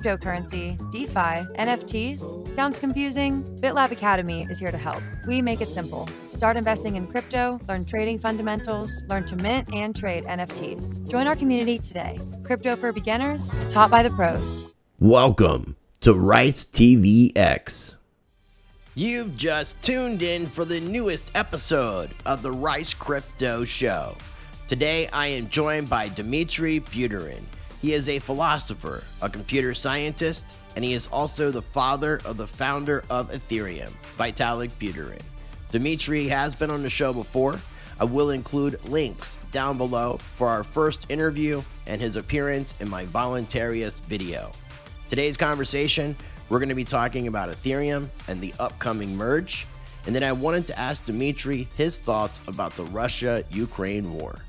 cryptocurrency, DeFi, NFTs? Sounds confusing? BitLab Academy is here to help. We make it simple. Start investing in crypto, learn trading fundamentals, learn to mint and trade NFTs. Join our community today. Crypto for beginners, taught by the pros. Welcome to Rice TV X. You've just tuned in for the newest episode of the Rice Crypto Show. Today I am joined by Dmitry Buterin. He is a philosopher, a computer scientist, and he is also the father of the founder of Ethereum, Vitalik Buterin. Dmitry has been on the show before. I will include links down below for our first interview and his appearance in my Voluntaryist video. Today's conversation, we're going to be talking about Ethereum and the upcoming merge. And then I wanted to ask Dmitry his thoughts about the Russia-Ukraine war.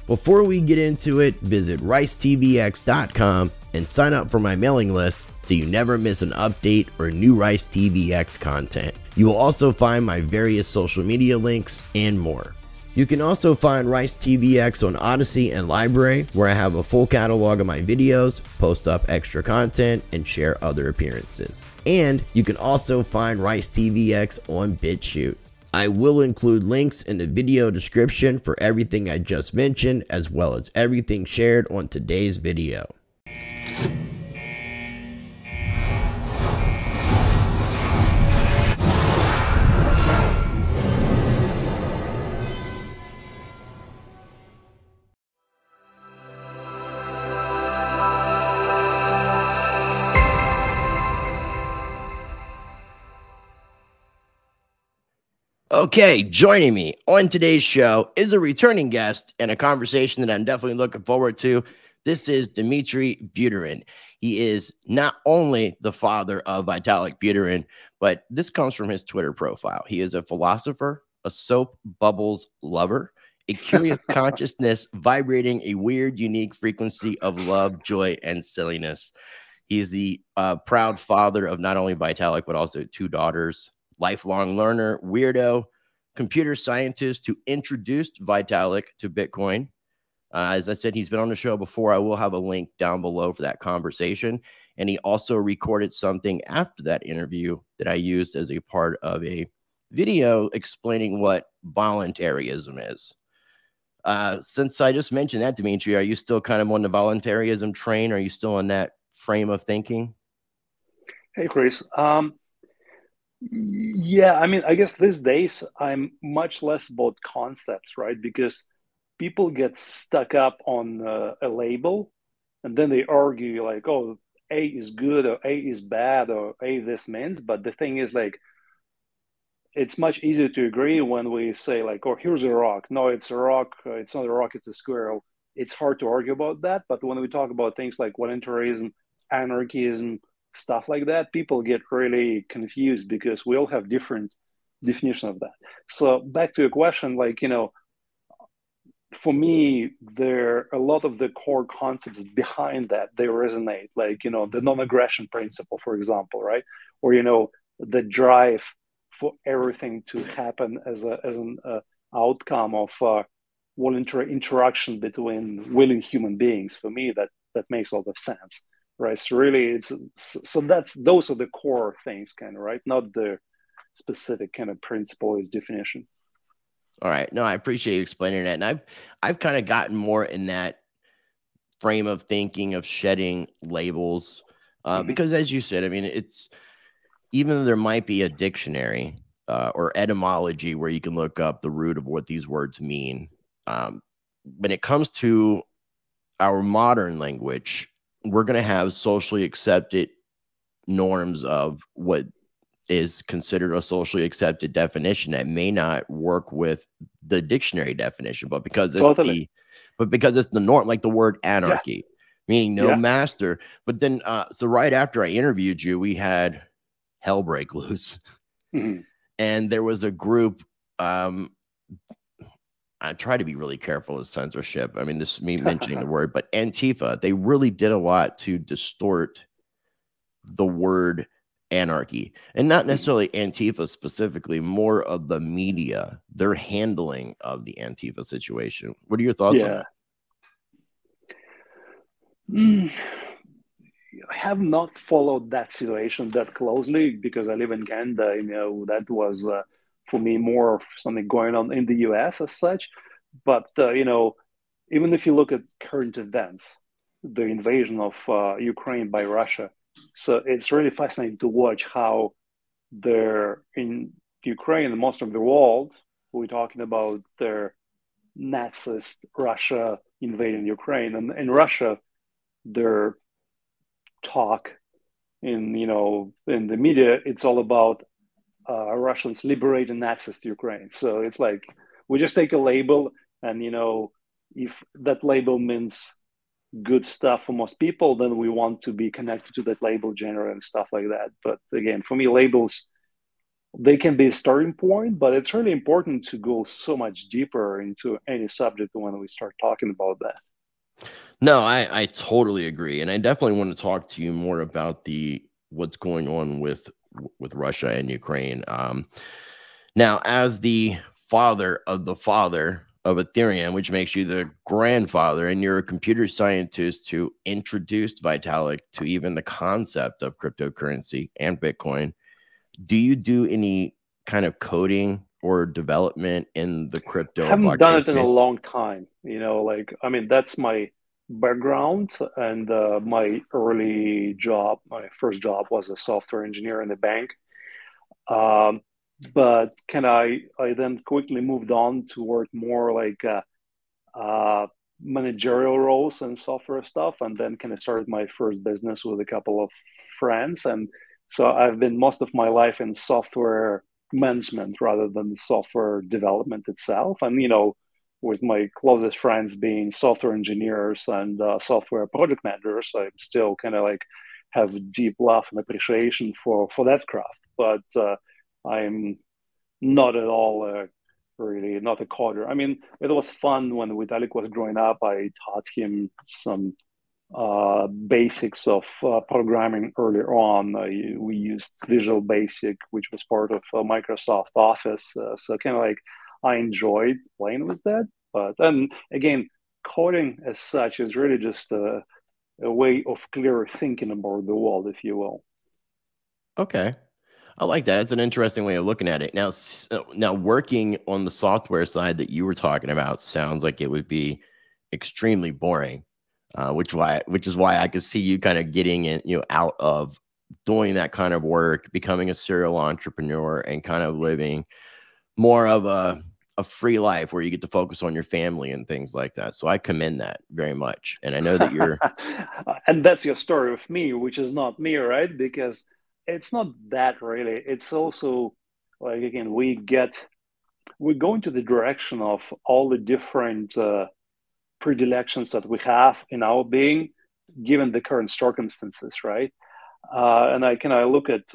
Before we get into it, visit ricetvx.com and sign up for my mailing list so you never miss an update or new Rice TVX content. You will also find my various social media links and more. You can also find Rice TVX on Odyssey and Library, where I have a full catalog of my videos, post up extra content, and share other appearances. And you can also find Rice TVX on BitChute. I will include links in the video description for everything I just mentioned, as well as everything shared on today's video. Okay, joining me on today's show is a returning guest and a conversation that I'm definitely looking forward to. This is Dmitry Buterin. He is not only the father of Vitalik Buterin, but this comes from his Twitter profile. He is a philosopher, a soap bubbles lover, a curious consciousness vibrating a weird, unique frequency of love, joy, and silliness. He is the proud father of not only Vitalik, but also two daughters. Lifelong learner, weirdo, computer scientist who introduced Vitalik to Bitcoin. As I said, he's been on the show before. I will have a link down below for that conversation. And he also recorded something after that interview that I used as a part of a video explaining what voluntaryism is. Since I just mentioned that, Dmitry, are you still kind of on the voluntaryism train? Are you still in that frame of thinking? Hey, Chris. Yeah, I mean, I guess these days I'm much less about concepts, right? Because people get stuck up on a label and then they argue like, oh, A is good or A is bad or A this means. But the thing is, like, it's much easier to agree when we say like, oh, here's a rock. No, it's a rock. It's not a rock, it's a squirrel. It's hard to argue about that. But when we talk about things like voluntarism, anarchism, stuff like that, people get really confused because we all have different definition of that. So back to your question, like, for me, there are a lot of the core concepts behind that, they resonate, like, the non-aggression principle, for example, right? Or, the drive for everything to happen as an outcome of voluntary interaction between willing human beings. For me, that makes a lot of sense. Right. So really, those are the core things, kind of, right? Not the specific kind of principle is definition. All right. No, I appreciate you explaining that. And I've kind of gotten more in that frame of thinking of shedding labels. Because as you said, I mean, it's even though there might be a dictionary or etymology where you can look up the root of what these words mean. When it comes to our modern language, we're going to have socially accepted norms of what is considered a socially accepted definition that may not work with the dictionary definition, but because it's the norm, like the word anarchy, meaning no master. But then, so right after I interviewed you, we had hell break loose, and there was a group. I try to be really careful with censorship. I mean, this is me mentioning the word, but Antifa, they really did a lot to distort the word anarchy, and not necessarily Antifa specifically, more of the media, their handling of the Antifa situation. What are your thoughts on that? have not followed that situation that closely because I live in Canada. That was for me more of something going on in the US as such. But even if you look at current events, the invasion of Ukraine by Russia, so it's really fascinating to watch how they're in Ukraine and most of the world. We're talking about their Nazist Russia invading Ukraine, and in Russia, their talk in the media, it's all about Russians liberating Nazist Ukraine. So it's like we just take a label, and if that label means good stuff for most people, then we want to be connected to that label generally and stuff like that. But again, for me, labels, they can be a starting point, but it's really important to go so much deeper into any subject when we start talking about that. No, I totally agree, and I definitely want to talk to you more about what's going on with Russia and Ukraine. Now, as the father of Ethereum, which makes you the grandfather, and you're a computer scientist who introduced Vitalik to even the concept of cryptocurrency and Bitcoin, do you do any kind of coding or development in the crypto? I haven't done it in a long time. That's my background, and my first job was a software engineer in a bank. But I then quickly moved on to work more like managerial roles and software stuff, and then started my first business with a couple of friends. And so I've been most of my life in software management rather than software development itself. And with my closest friends being software engineers and software project managers, I still have deep love and appreciation for that craft. But I'm not at all really not a coder. I mean, it was fun when Vitalik was growing up. I taught him some basics of programming earlier on. We used Visual Basic, which was part of Microsoft Office. So I enjoyed playing with that. But then again, coding as such is really just a way of clear thinking about the world, if you will. Okay. I like that. It's an interesting way of looking at it. Now working on the software side that you were talking about sounds like it would be extremely boring, which is why I could see you kind of getting in, out of doing that kind of work, becoming a serial entrepreneur, and kind of living more of a free life where you get to focus on your family and things like that. So I commend that very much. And I know that you're and that's your story with me, which is not me, right? Because it's not that really. It's also like, again, we go into the direction of all the different predilections that we have in our being, given the current circumstances, right? And I look at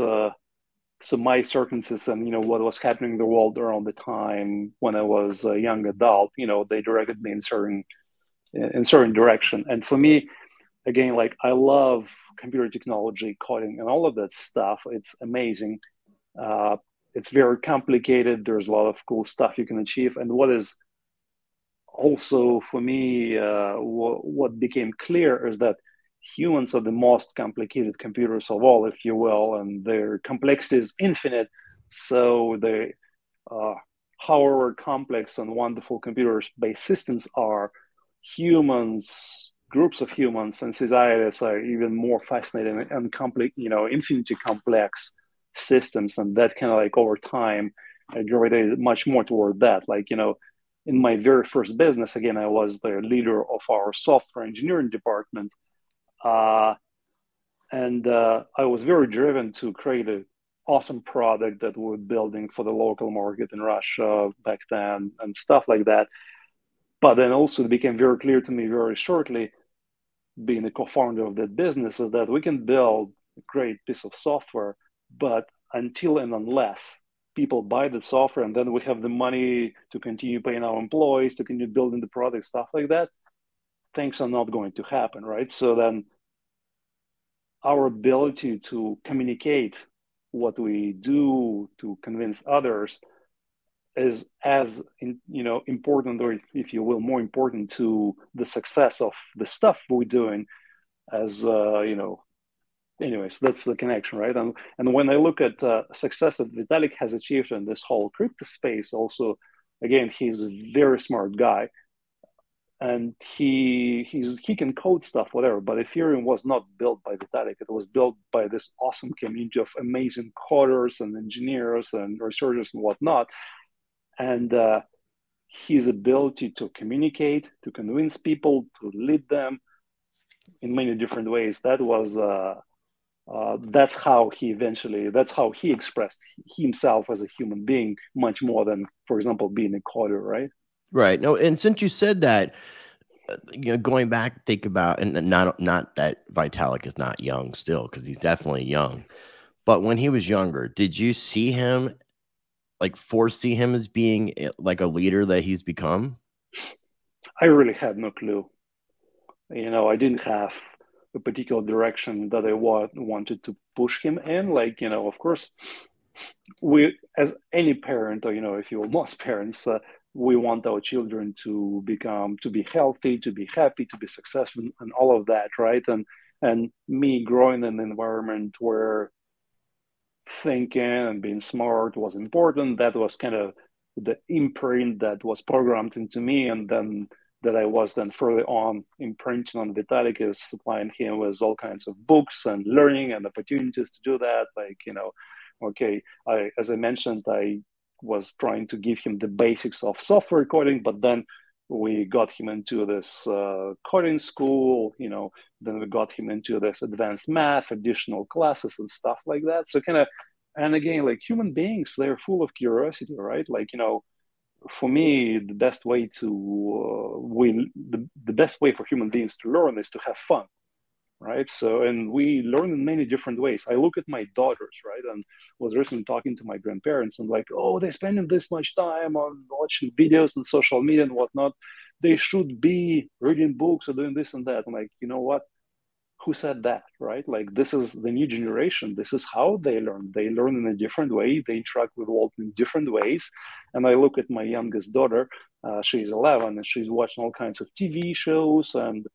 my circumstances and what was happening in the world around the time when I was a young adult. They directed me in certain direction, and for me, again, I love computer technology, coding, and all of that stuff. It's amazing. It's very complicated. There's a lot of cool stuff you can achieve. And what is also for me, what became clear is that humans are the most complicated computers of all, if you will, and their complexity is infinite. So however complex and wonderful computers-based systems are, groups of humans and societies are even more fascinating and complex, infinitely complex systems. And that over time, I gravitated much more toward that. In my very first business, again, I was the leader of our software engineering department. And I was very driven to create an awesome product that we're building for the local market in Russia back then and stuff like that. But then also it became very clear to me very shortly, being a co-founder of that business, is that we can build a great piece of software, but until and unless people buy the software and then we have the money to continue paying our employees, to continue building the product, stuff like that, things are not going to happen, right? So then our ability to communicate what we do to convince others is as important, or if you will, more important to the success of the stuff we're doing as anyways, that's the connection, right? And when I look at success that Vitalik has achieved in this whole crypto space, also, again, he's a very smart guy, and he can code stuff, whatever. But Ethereum was not built by Vitalik. It was built by this awesome community of amazing coders and engineers and researchers and whatnot. And his ability to communicate, to convince people, to lead them in many different ways, that was that's how he expressed himself as a human being, much more than, for example, being a coder, right? Right. No, and since you said that, going back, think about, and not that Vitalik is not young still, because he's definitely young. But when he was younger, did you see him, like, foresee him as being like a leader that he's become? I really had no clue. I didn't have a particular direction that I wanted to push him in. Like, of course, we, as any parent, or, if you will, most parents, we want our children to be healthy, to be happy, to be successful, and all of that, right? And me growing in an environment where thinking and being smart was important, that was kind of the imprint that was programmed into me, and then that I was then further on imprinting on Vitalik, is supplying him with all kinds of books and learning and opportunities to do that. Like, okay, as I mentioned, I was trying to give him the basics of software coding, but then we got him into this coding school, then we got him into this advanced math, additional classes and stuff like that. So kind of, and again, like, human beings, they're full of curiosity, right? Like, for me, the best way to the best way for human beings to learn is to have fun, right? So, and we learn in many different ways. I look at my daughters, right, and was recently talking to my grandparents, and like, oh, they're spending this much time on watching videos and social media and whatnot. They should be reading books or doing this and that. I'm like, you know what? Who said that, right? Like, this is the new generation. This is how they learn. They learn in a different way. They interact with the world in different ways. And I look at my youngest daughter. She's 11, and she's watching all kinds of TV shows, and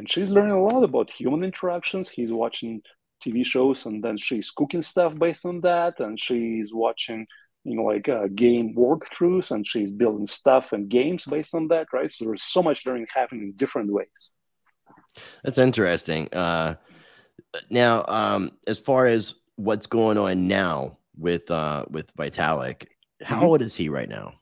she's learning a lot about human interactions. He's watching TV shows, and then she's cooking stuff based on that, and she's watching, game walkthroughs, and she's building stuff and games based on that, right? So there's so much learning happening in different ways. That's interesting. Now, as far as what's going on now with Vitalik, how old is he right now?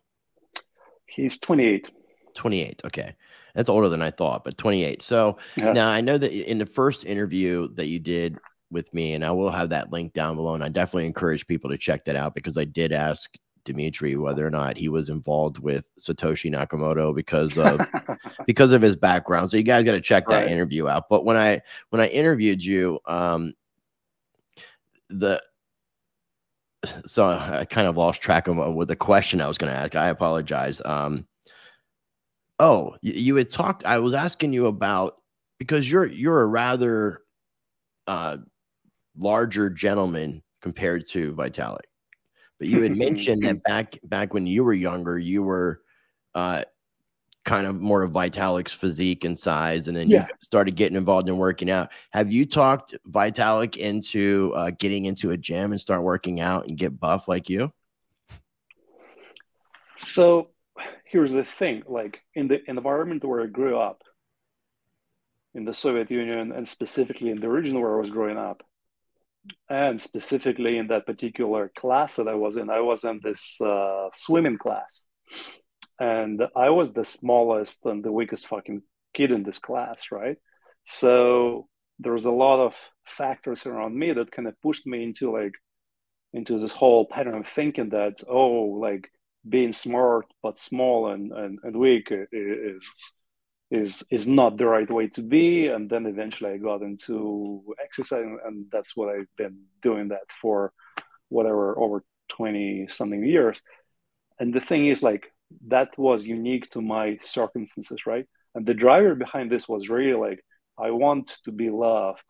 He's 28. 28. Okay. That's older than I thought, but 28. So now I know that in the first interview that you did with me, and I will have that link down below, and I definitely encourage people to check that out, because I did ask Dmitry whether or not he was involved with Satoshi Nakamoto because of his background. So you guys got to check that interview out. But when I interviewed you, so I kind of lost track of what the question I was going to ask. I apologize. Oh, you had talked. I was asking you about, because you're a rather larger gentleman compared to Vitalik. But you had mentioned that back when you were younger, you were kind of more of Vitalik's physique and size, and then you started getting involved in working out. Have you talked Vitalik into getting into a gym and start working out and get buff like you? So here's the thing, like, in the environment where I grew up, in the Soviet Union, and specifically in the region where I was growing up, and specifically in that particular class that I was in this swimming class. And I was the smallest and the weakest fucking kid in this class, right? So there was a lot of factors around me that kind of pushed me into this whole pattern of thinking that, oh, like, being smart but small and weak is not the right way to be. And then eventually I got into exercising, and that's what I've been doing that for whatever, over 20 something years. And the thing is, like, that was unique to my circumstances, right? And the driver behind this was really like, I want to be loved,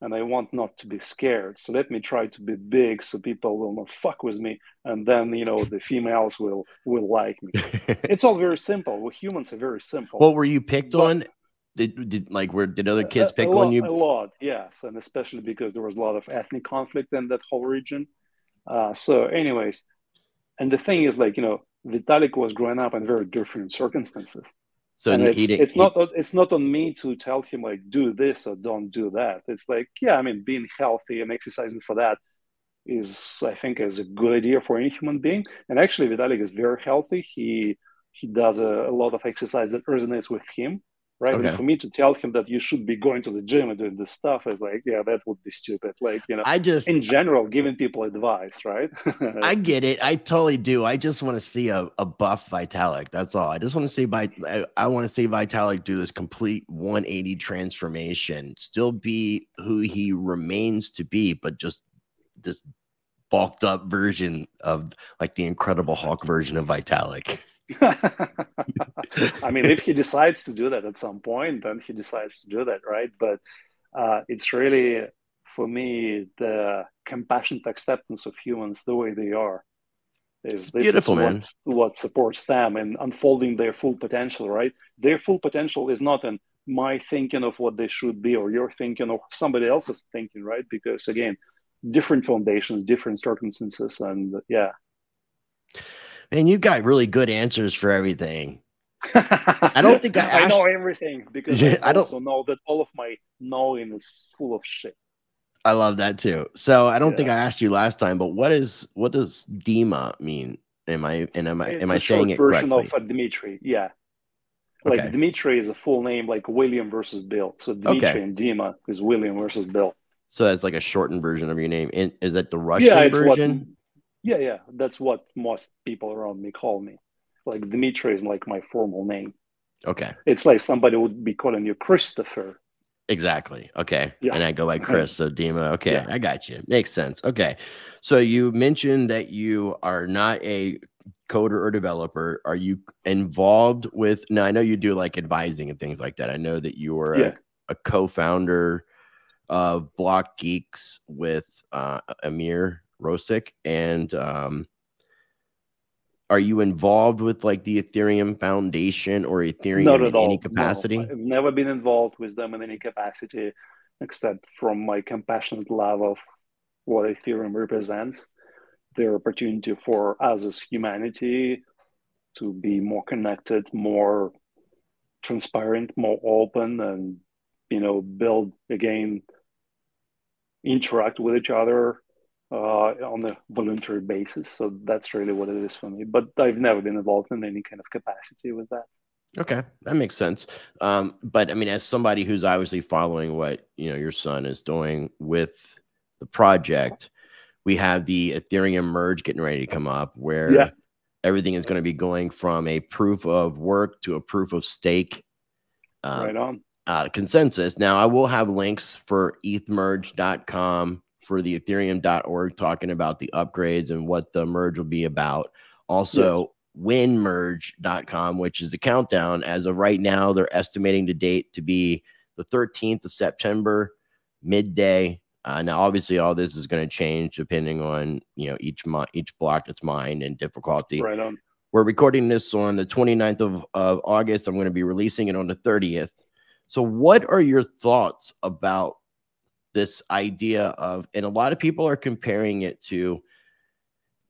and I want not to be scared. So let me try to be big so people will not fuck with me. And then, the females will like me. It's all very simple. We humans are very simple. Well, were you picked on Did other kids pick on you? A lot, yes, and especially because there was a lot of ethnic conflict in that whole region. So, anyways, and the thing is, like, you know, Vitalik was growing up in very different circumstances. So And it's not on me to tell him like do this or don't do that. It's like, yeah, I mean, being healthy and exercising for that is, I think, is a good idea for any human being. And actually, Vitalik is very healthy. He does a lot of exercise that resonates with him, right? Okay. And for me to tell him that you should be going to the gym and doing this stuff is like, yeah, that would be stupid. Like, you know, in general, giving people advice, right? I get it. I totally do. I just want to see a buff Vitalik. That's all. I just want to see I want to see Vitalik do this complete 180 transformation, still be who he remains to be, but just this bulked up version of like the Incredible Hulk version of Vitalik. I mean, if he decides to do that at some point, then he decides to do that, right? But it's really, for me, the compassionate acceptance of humans the way they are is beautiful, man. What supports them and unfolding their full potential, right? Their full potential is not in my thinking of what they should be or your thinking or somebody else's thinking, right? Because again, different foundations, different circumstances, and yeah. Man, you got really good answers for everything. I don't think I know everything because I also know that all of my knowing is full of shit. I love that too. So I don't think I asked you last time, but what does Dima mean? Am I saying it correctly? Version of Dmitry, yeah. Like okay. Dmitry is a full name, like William versus Bill. So Dmitry and Dima is William versus Bill. So that's like a shortened version of your name. And is that the Russian version? Yeah, that's what most people around me call me. Like Dmitry is like my formal name. Okay. It's like somebody would be calling you Christopher. Exactly. Okay. Yeah. And I go by Chris. So Dima. Okay. Yeah. I got you. Makes sense. Okay. So you mentioned that you are not a coder or developer. Are you involved with, now I know you do like advising and things like that. I know that you were a co-founder of Block Geeks with Amir Rosic, and are you involved with like the Ethereum Foundation or Ethereum in any capacity? No, I've never been involved with them in any capacity, except from my compassionate love of what Ethereum represents, their opportunity for us as humanity to be more connected, more transparent, more open, and, you know, build again, interact with each other on a voluntary basis. So that's really what it is for me. But I've never been involved in any kind of capacity with that. Okay, that makes sense. But I mean, as somebody who's obviously following what, you know, your son is doing with the project, we have the Ethereum Merge getting ready to come up, where everything is going to be going from a proof of work to a proof of stake. Right on. Consensus. Now, I will have links for ethmerge.com, for the ethereum.org, talking about the upgrades and what the merge will be about. Also, winmerge.com, which is the countdown. As of right now, they're estimating the date to be the 13th of September, midday. Now, obviously, all this is going to change depending on, you know, each block that's mined and difficulty. Right on. We're recording this on the 29th of August. I'm going to be releasing it on the 30th. So what are your thoughts about this idea of, and a lot of people are comparing it to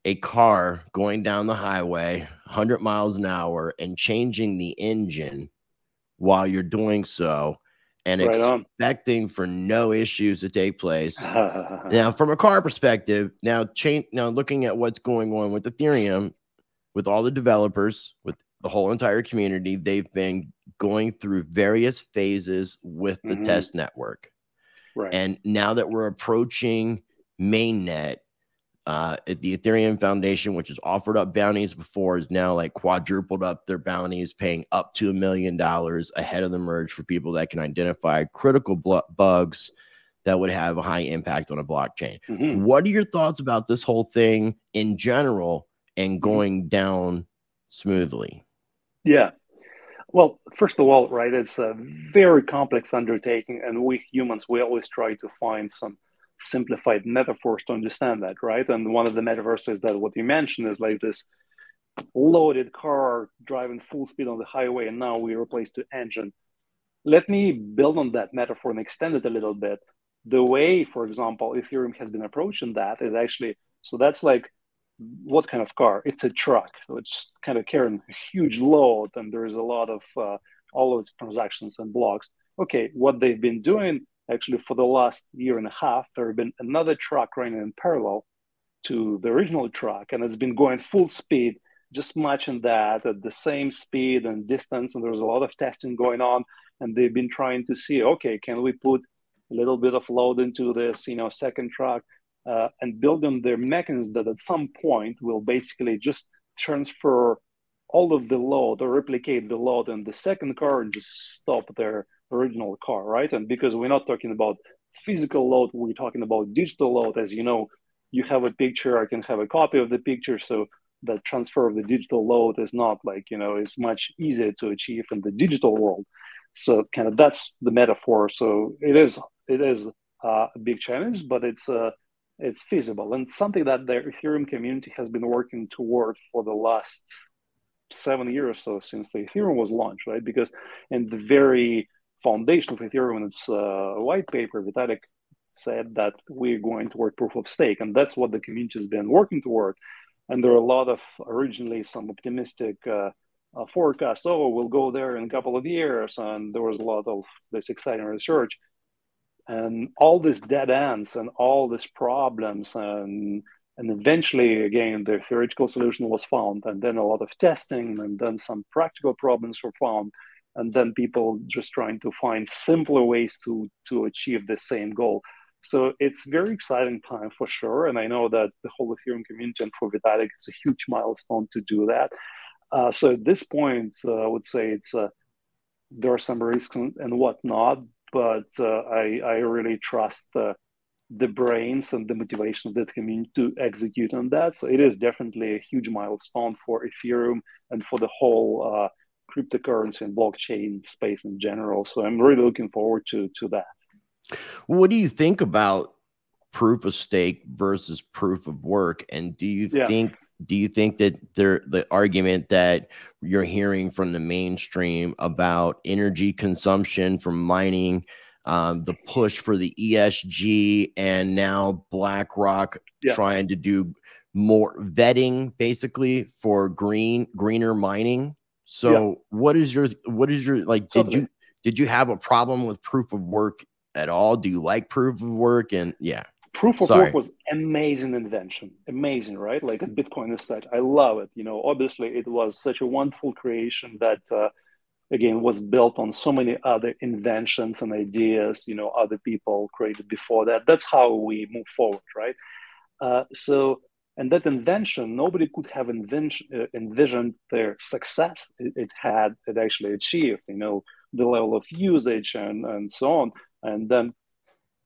a car going down the highway 100 miles an hour and changing the engine while you're doing so, and expecting for no issues to take place. Now, from a car perspective, now looking at what's going on with Ethereum, with all the developers, with the whole entire community, they've been going through various phases with the test network. Right. And now that we're approaching mainnet, the Ethereum Foundation, which has offered up bounties before, is now like quadrupled up their bounties, paying up to $1 million ahead of the merge for people that can identify critical bugs that would have a high impact on a blockchain. What are your thoughts about this whole thing in general and going down smoothly? Yeah. Well, first of all, right, it's a very complex undertaking, and we humans, we always try to find some simplified metaphors to understand that, right? And one of the metaphors is that what you mentioned is like this loaded car driving full speed on the highway, and now we replace the engine let me build on that metaphor and extend it a little bit. The way, for example, Ethereum has been approaching that is actually, so that's like, what kind of car? It's a truck. So it's kind of carrying a huge load, and there is a lot of all of its transactions and blocks. Okay, what they've been doing actually for the last year and a half, there have been another truck running in parallel to the original truck, and it's been going full speed, just matching that at the same speed and distance. And there's a lot of testing going on, and they've been trying to see, okay, can we put a little bit of load into this, second truck, and build them their mechanism that at some point will basically just transfer all of the load or replicate the load in the second car and just stop their original car, right? And because we're not talking about physical load, we're talking about digital load. As you know, you have a picture, I can have a copy of the picture, so the transfer of the digital load is not like, it's much easier to achieve in the digital world. So kind of that's the metaphor. So it is a big challenge, but it's feasible, and something that the Ethereum community has been working toward for the last 7 years or so, since the Ethereum was launched, right? Because in the very foundation of Ethereum, in its white paper, Vitalik said that we're going toward proof of stake, and that's what the community has been working toward. And there are a lot of originally some optimistic forecasts. Oh, we'll go there in a couple of years, and there was a lot of this exciting research. And all these dead ends and all these problems, and eventually, again, the theoretical solution was found, and then a lot of testing, and then some practical problems were found, and then people just trying to find simpler ways to achieve the same goal. So it's very exciting time for sure, and I know that the whole Ethereum community, and for Vitalik, it's a huge milestone to do that. So at this point, I would say there are some risks and whatnot, but I really trust the brains and the motivation of the community to execute on that. So it is definitely a huge milestone for Ethereum and for the whole cryptocurrency and blockchain space in general. So I'm really looking forward to that. What do you think about proof of stake versus proof of work? And do you think that the argument that you're hearing from the mainstream about energy consumption from mining, the push for the ESG, and now BlackRock trying to do more vetting basically for greener mining? So what is your like, did you have a problem with proof of work at all? Do you like proof of work? And proof of work was amazing invention, amazing, right? Like a Bitcoin aside, I love it. Obviously it was such a wonderful creation that again was built on so many other inventions and ideas other people created before that. That's how we move forward, right? And that invention, nobody could have envisioned their success it actually achieved, the level of usage and so on. And then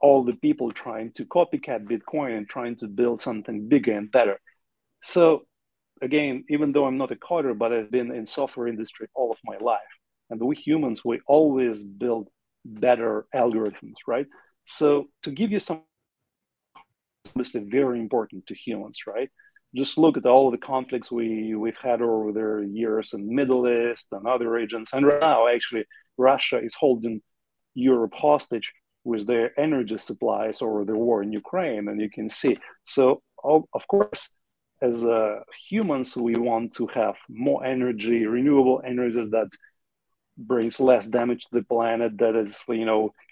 all the people trying to copycat Bitcoin and trying to build something bigger and better. So again, even though I'm not a coder, but I've been in software industry all of my life. And we humans, we always build better algorithms, right? So to give you some, obviously very important to humans, right? Just look at all the conflicts we've had over the years in Middle East and other regions. And right now, actually, Russia is holding Europe hostage with their energy supplies over the war in Ukraine, and you can see. So, of course, as humans, we want to have more energy, renewable energy that brings less damage to the planet, that is,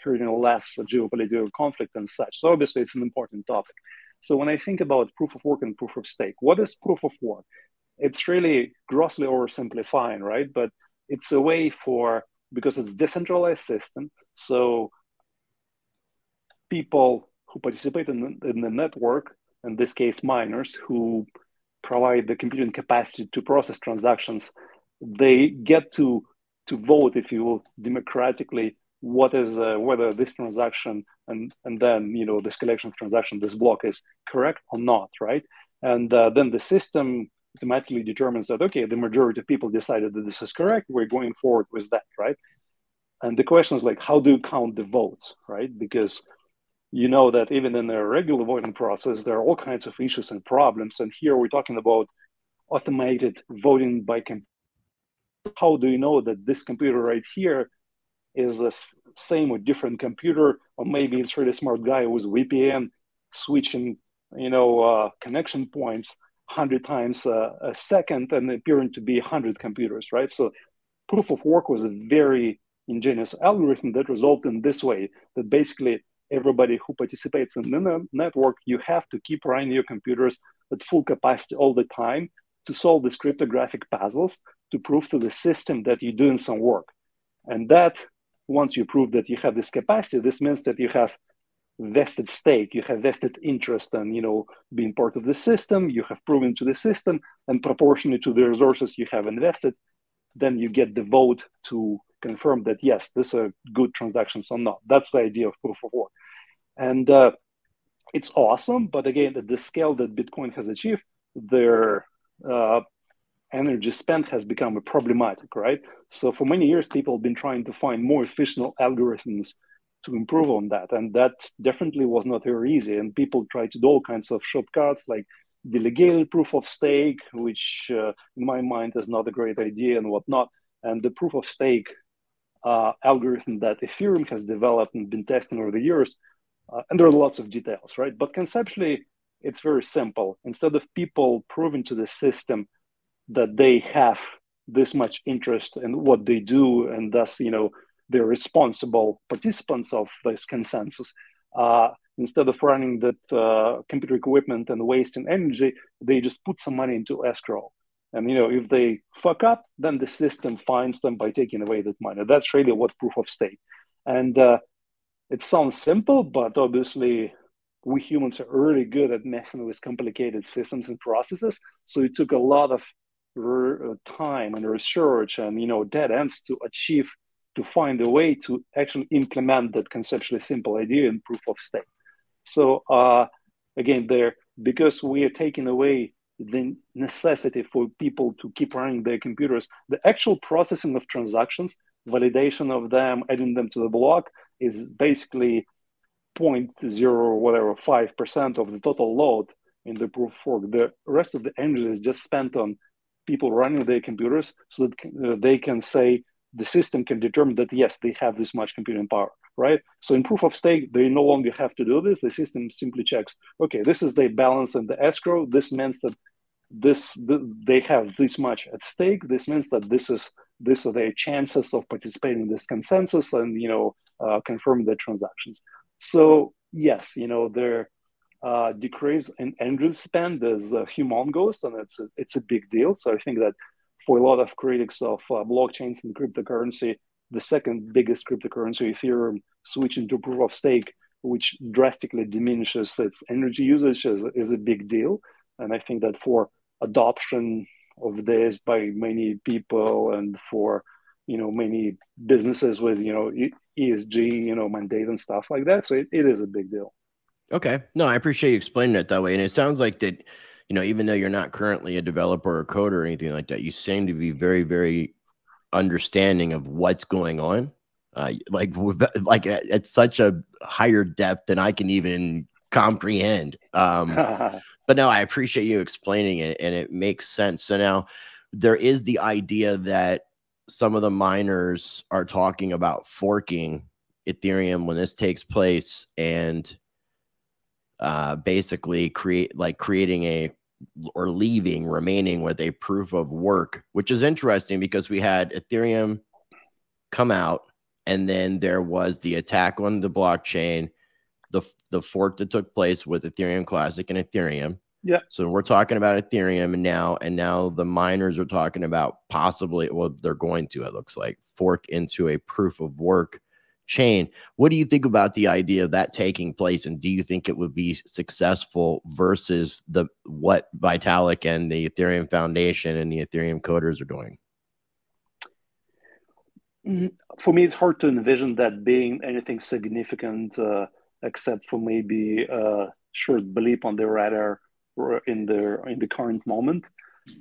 creating less geopolitical conflict and such. So obviously, it's an important topic. So when I think about proof of work and proof of stake, what is proof of work? It's really grossly oversimplifying, right? But it's a way because it's decentralized system, so people who participate in the network, in this case miners, who provide the computing capacity to process transactions, they get to vote, if you will, democratically, what is whether this transaction and then this collection of transactions, this block is correct or not, right? And then the system automatically determines that, okay, the majority of people decided that this is correct, we're going forward with that, right? And the question is like, how do you count the votes, right? Because that even in a regular voting process, there are all kinds of issues and problems. And here we're talking about automated voting by computer. How do you know that this computer right here is the same with different computer, or maybe it's really smart guy with VPN switching, connection points 100 times a second and appearing to be 100 computers, right? So proof of work was a very ingenious algorithm that resulted in this way, that basically everybody who participates in the network, you have to keep running your computers at full capacity all the time to solve these cryptographic puzzles to prove to the system that you're doing some work. And that, once you prove that you have this capacity, this means that you have vested stake, you have vested interest in, being part of the system, you have proven to the system, and proportionally to the resources you have invested, then you get the vote to confirm that, yes, this are good transactions or not. That's the idea of proof of work. And it's awesome, but again, at the scale that Bitcoin has achieved, their energy spent has become problematic, right? So for many years, people have been trying to find more efficient algorithms to improve on that. And that definitely was not very easy. And people tried to do all kinds of shortcuts like delegated proof of stake, which in my mind is not a great idea and whatnot. And the proof of stake algorithm that Ethereum has developed and been testing over the years, and there are lots of details, right? But conceptually, it's very simple. Instead of people proving to the system that they have this much interest in what they do, and thus, they're responsible participants of this consensus, instead of running that computer equipment and wasting energy, they just put some money into escrow. And, if they fuck up, then the system fines them by taking away that money. That's really what proof of stake. And it sounds simple, but obviously we humans are really good at messing with complicated systems and processes. So it took a lot of time and research and, dead ends to find a way to actually implement that conceptually simple idea in proof of stake. So again, because we are taking away the necessity for people to keep running their computers, the actual processing of transactions, validation of them, adding them to the block is basically 0.05% of the total load in the proof of work. The rest of the energy is just spent on people running their computers so that they can say, the system can determine that, yes, they have this much computing power, right? So in proof of stake, they no longer have to do this. The system simply checks, okay, this is their balance in the escrow. This means that they have this much at stake. This means that this are their chances of participating in this consensus and, confirming the transactions. So yes, their decrease in energy spend is humongous, and it's a big deal. So I think that for a lot of critics of blockchains and cryptocurrency, the second biggest cryptocurrency, Ethereum, switching to proof of stake, which drastically diminishes its energy usage, is a big deal. And I think that for adoption of this by many people and for, many businesses with, ESG, mandate and stuff like that. So it is a big deal. Okay. No, I appreciate you explaining it that way. And it sounds like that, even though you're not currently a developer or coder or anything like that, you seem to be very, very understanding of what's going on. Like at such a higher depth than I can even comprehend. But no, I appreciate you explaining it, and it makes sense. So now there is the idea that some of the miners are talking about forking Ethereum when this takes place, and basically remaining with a proof of work, which is interesting because we had Ethereum come out, and then there was the attack on the blockchain, the fork that took place with Ethereum Classic and Ethereum. Yeah. So we're talking about Ethereum and now the miners are talking about possibly, well, they're going to, it looks like, fork into a proof of work chain. What do you think about the idea of that taking place, and do you think it would be successful versus what Vitalik and the Ethereum Foundation and the Ethereum coders are doing? For me, it's hard to envision that being anything significant, except for maybe a short blip on the radar in the current moment.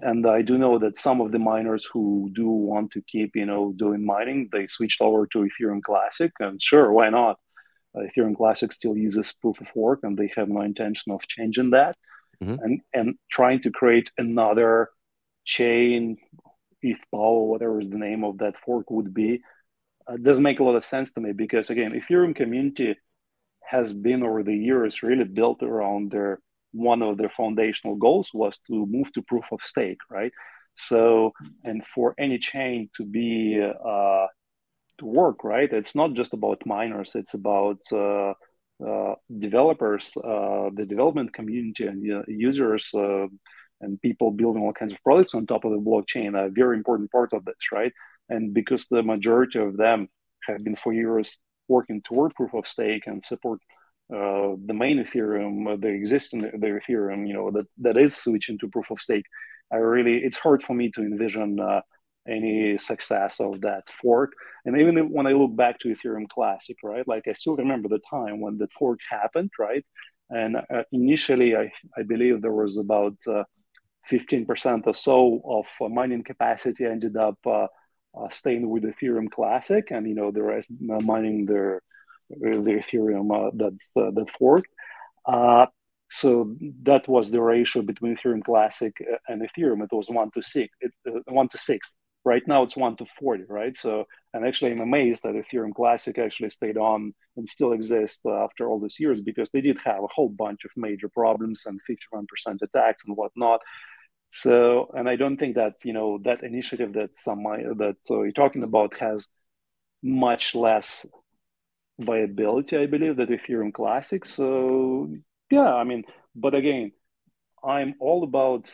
And I do know that some of the miners who do want to keep, doing mining, they switched over to Ethereum Classic, and sure, why not? Ethereum Classic still uses proof of work, and they have no intention of changing that. Mm-hmm. And trying to create another chain, ETH Power, whatever the name of that fork would be, doesn't make a lot of sense to me because, again, Ethereum community has been over the years really built around one of their foundational goals was to move to proof of stake, right? So, and for any chain to be to work, right, it's not just about miners, it's about developers, the development community, and users, and people building all kinds of products on top of the blockchain, a very important part of this, right? And because the majority of them have been for years working toward proof of stake and support the main Ethereum, the existing the Ethereum, that is switching to proof of stake, it's hard for me to envision any success of that fork. And even when I look back to Ethereum Classic, right, like I still remember the time when that fork happened, right? And initially, I believe there was about 15% or so of mining capacity ended up staying with Ethereum Classic, and the rest mining their Ethereum that forked. So that was the ratio between Ethereum Classic and Ethereum. It was 1-6. 1-6. Right now it's 1-40, right? So, and actually I'm amazed that Ethereum Classic actually stayed on and still exists after all these years, because they did have a whole bunch of major problems and 51% attacks and whatnot. So, and I don't think that that initiative that you're talking about has much less viability, I believe, than Ethereum Classic. So yeah, I mean, but again, I'm all about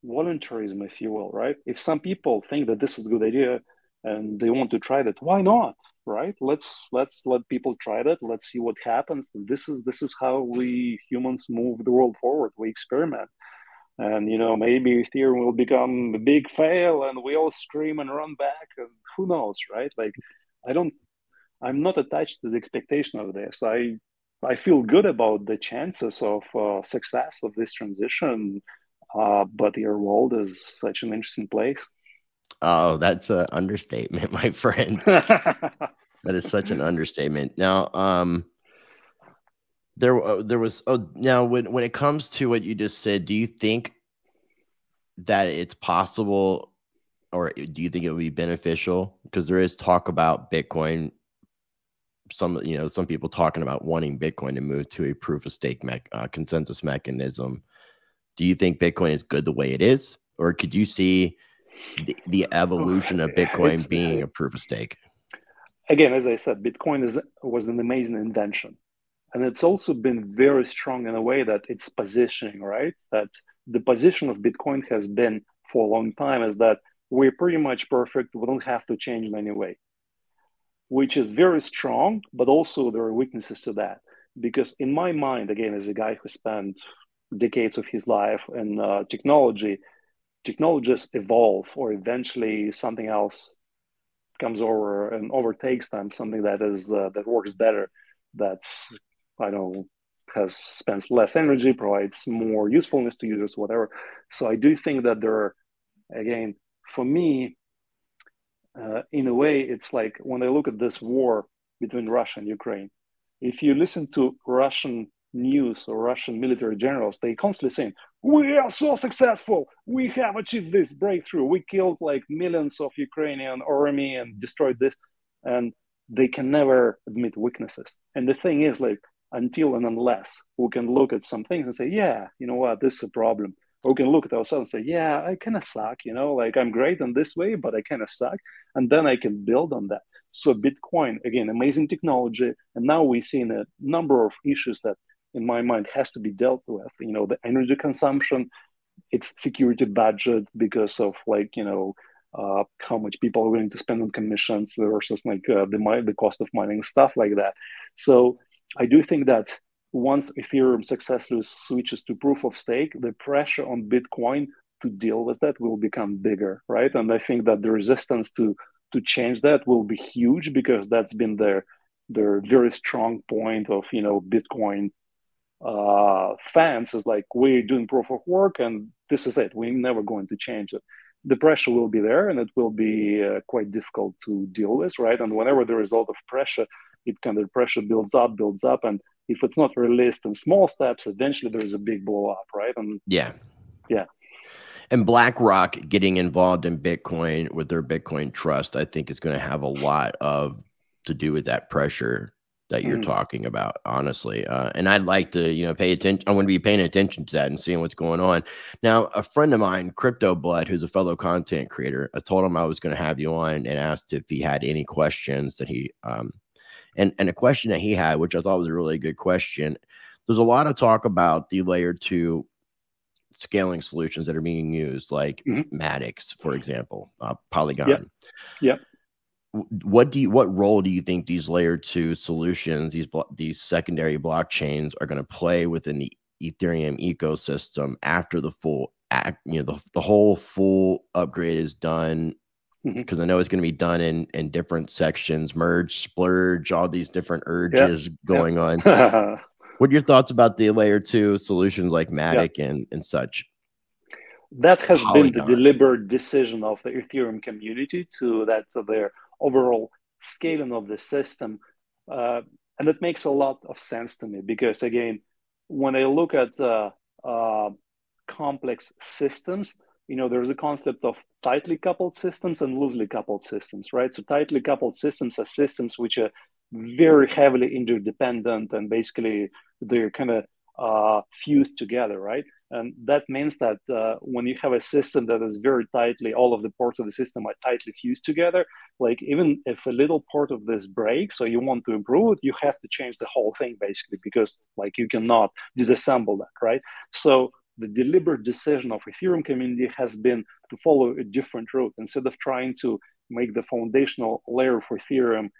voluntarism, if you will, right? If some people think that this is a good idea and they want to try that, why not, right? Let's let people try that. Let's see what happens. This is how we humans move the world forward. We experiment. And maybe Ethereum will become a big fail and we all scream and run back, and who knows, right? Like, I'm not attached to the expectation of this. I feel good about the chances of success of this transition, but your world is such an interesting place. Oh, that's an understatement, my friend. That is such an understatement. Now, there was. Oh, now when it comes to what you just said, do you think that it's possible, or do you think it would be beneficial? Because there is talk about Bitcoin. Some people talking about wanting Bitcoin to move to a proof of stake consensus mechanism. Do you think Bitcoin is good the way it is, or could you see the evolution of Bitcoin being a proof of stake? Again, as I said, Bitcoin was an amazing invention. And it's also been very strong in a way that it's positioning, right? That the position of Bitcoin has been for a long time is that we're pretty much perfect. We don't have to change in any way, which is very strong, but also there are weaknesses to that. Because in my mind, again, as a guy who spent decades of his life in technologies evolve, or eventually something else comes over and overtakes them, something that is that works better, that's, I don't know, spends less energy, provides more usefulness to users, whatever. So I do think that there are, again, for me, in a way, it's like when I look at this war between Russia and Ukraine, if you listen to Russian news or Russian military generals, they constantly saying, we are so successful, we have achieved this breakthrough, we killed like millions of Ukrainian army and destroyed this, and they can never admit weaknesses. And the thing is, like, until and unless we can look at some things and say, yeah, you know what, this is a problem, or we can look at ourselves and say, yeah, I kind of suck, like I'm great in this way, but I kind of suck, and then I can build on that. So Bitcoin, again, amazing technology, and now we've seen a number of issues that in my mind has to be dealt with, the energy consumption, its security budget, because of how much people are willing to spend on commissions versus the cost of mining, stuff like that. So I do think that once Ethereum successfully switches to proof of stake, the pressure on Bitcoin to deal with that will become bigger, right? And I think that the resistance to change that will be huge, because that's been their very strong point of Bitcoin fans, is like, we're doing proof of work and this is it, we're never going to change it. The pressure will be there, and it will be quite difficult to deal with, right? And whenever there is a lot of pressure, pressure builds up, and if it's not released in small steps, eventually there is a big blow up, right? And yeah. And BlackRock getting involved in Bitcoin with their Bitcoin trust, I think is going to have a lot to do with that pressure that you're talking about, honestly. And I'd like to, pay attention. I want to be paying attention to that and seeing what's going on. Now, a friend of mine, Crypto Blood, who's a fellow content creator, I told him I was going to have you on and asked if he had any questions that he, and a question that he had, which I thought was a really good question. There's a lot of talk about the layer 2 scaling solutions that are being used, like Matic, for example, Polygon. Yeah. What role do you think these layer 2 solutions, these secondary blockchains, are going to play within the Ethereum ecosystem after the full the whole full upgrade is done? Because I know it's going to be done in different sections, merge, splurge, all these different urges going on. What are your thoughts about the layer 2 solutions like Matic and such? That has been the deliberate decision of the Ethereum community to their overall scaling of the system. And it makes a lot of sense to me because, again, when I look at complex systems, there's a concept of tightly coupled systems and loosely coupled systems, right? So tightly coupled systems are systems which are very heavily interdependent, and basically they're kind of fused together, right? And that means that when you have a system that is very tightly, all of the parts of the system are tightly fused together, like even if a little part of this breaks or you want to improve it, you have to change the whole thing basically, because like you cannot disassemble that, right? So the deliberate decision of Ethereum community has been to follow a different route. Instead of trying to make the foundational layer for Ethereum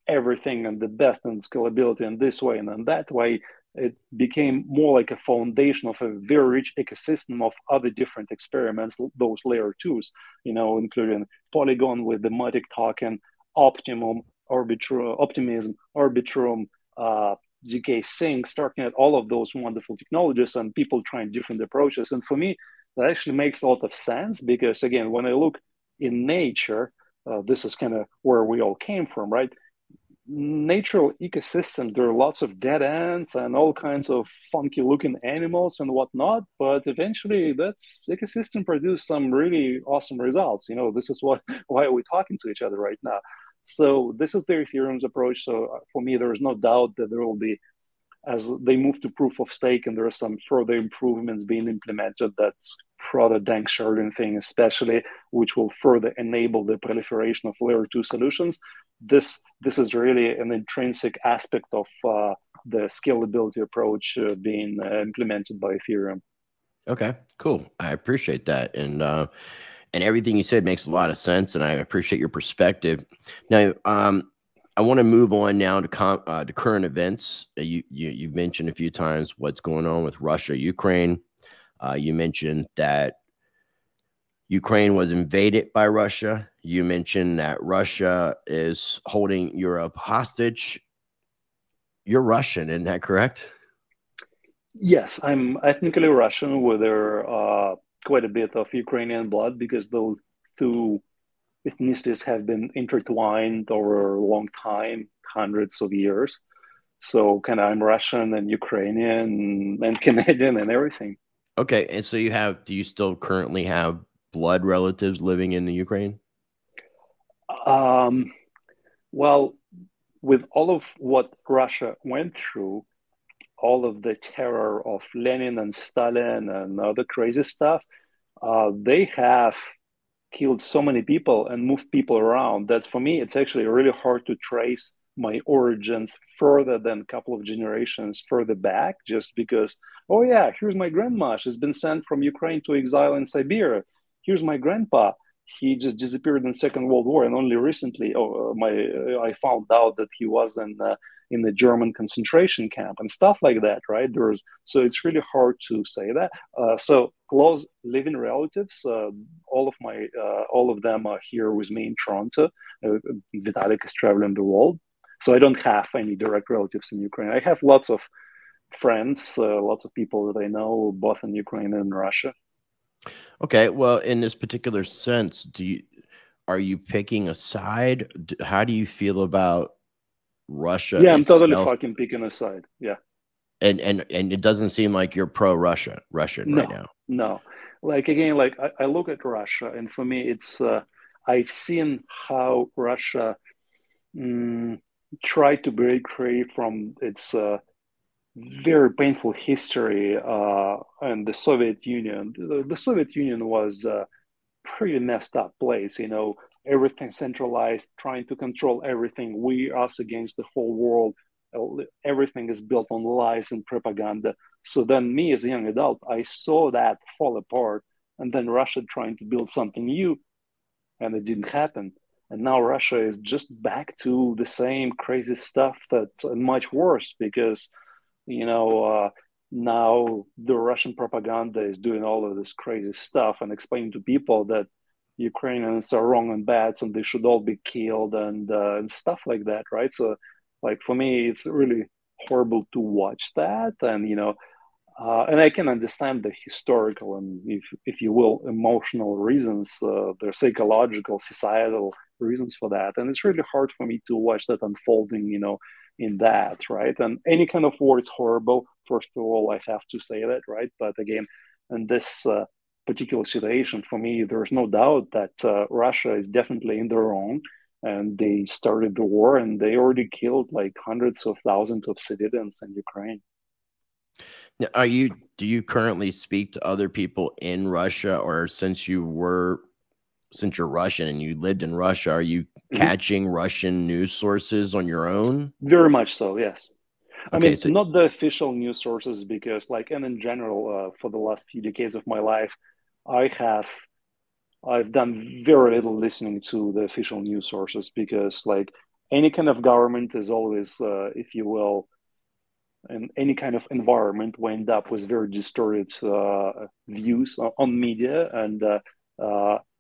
everything and the best and scalability in this way and in that way, it became more like a foundation of a very rich ecosystem of other different experiments, those layer 2s, including Polygon with the Matic token, Optimism, Arbitrum, ZK Sync, starting at all of those wonderful technologies and people trying different approaches. And for me, that actually makes a lot of sense because, again, when I look in nature, this is kind of where we all came from, right? Natural ecosystem, there are lots of dead ends and all kinds of funky looking animals and whatnot, but eventually that ecosystem produced some really awesome results. This is why we're talking to each other right now. So this is the Ethereum's approach. So for me, there is no doubt that there will be, as they move to proof of stake and there are some further improvements being implemented, that's further dank sharding thing especially, which will further enable the proliferation of layer 2 solutions. This is really an intrinsic aspect of the scalability approach being implemented by Ethereum. Okay, cool. I appreciate that. And everything you said makes a lot of sense, and I appreciate your perspective. Now, I want to move on now to current events. You've mentioned a few times what's going on with Russia, Ukraine. You mentioned that Ukraine was invaded by Russia. You mentioned that Russia is holding Europe hostage. You're Russian, isn't that correct? Yes, I'm ethnically Russian with quite a bit of Ukrainian blood because those two ethnicities have been intertwined over a long time, hundreds of years. So kind of I'm Russian and Ukrainian and Canadian and everything. Okay, and so do you still currently have blood relatives living in the Ukraine? Well, with all of what Russia went through, all of the terror of Lenin and Stalin and other crazy stuff, they have killed so many people and moved people around that for me, it's actually really hard to trace my origins further than a couple of generations further back, just because, oh yeah, here's my grandma. She's been sent from Ukraine to exile in Siberia. Here's my grandpa. He just disappeared in the Second World War. And only recently, I found out that he was in the German concentration camp and stuff like that, right? So it's really hard to say that. So close living relatives, all of them are here with me in Toronto. Vitalik is traveling the world. So I don't have any direct relatives in Ukraine. I have lots of friends, lots of people that I know, both in Ukraine and Russia. Okay, well, in this particular sense, are you picking a side? How do you feel about Russia? Yeah, I'm totally fucking picking a side. Yeah, and it doesn't seem like you're pro-Russian right now. No. like again, like I look at Russia, and for me, it's I've seen how Russia tried to break free from its very painful history and the Soviet Union. The Soviet Union was a pretty messed up place, you know, everything centralized, trying to control everything. We, us against the whole world. Everything is built on lies and propaganda. So then me as a young adult, I saw that fall apart. And then Russia trying to build something new, and it didn't happen. And now Russia is just back to the same crazy stuff that's much worse because, you know, now the Russian propaganda is doing all of this crazy stuff and explaining to people that Ukrainians are wrong and bad, and they should all be killed and stuff like that, right? So, like for me, it's really horrible to watch that, and you know, and I can understand the historical and, if you will, emotional reasons, the psychological, societal reasons for that, and it's really hard for me to watch that unfolding, you know, in that, right? And any kind of war is horrible. First of all, I have to say that, right? But again, in this particular situation, for me, there's no doubt that Russia is definitely in the wrong, and they started the war, and they already killed like hundreds of thousands of civilians in Ukraine. Now, do you currently speak to other people in Russia, or since you're Russian and you lived in Russia, are you catching Russian news sources on your own? Very much so, yes. I Okay, mean, so not the official news sources, because like, and in general, for the last few decades of my life, I've done very little listening to the official news sources, because like any kind of government is always, if you will, in any kind of environment, we end up with very distorted views on media. And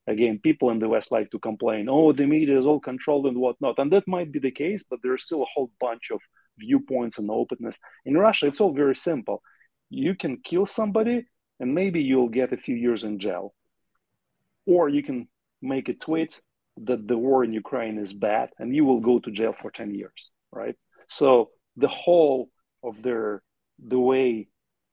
again, people in the West like to complain, oh, the media is all controlled and whatnot. And that might be the case, but there's still a whole bunch of viewpoints and openness. In Russia, it's all very simple. You can kill somebody and maybe you'll get a few years in jail. Or you can make a tweet that the war in Ukraine is bad and you will go to jail for 10 years, right? So the whole of the way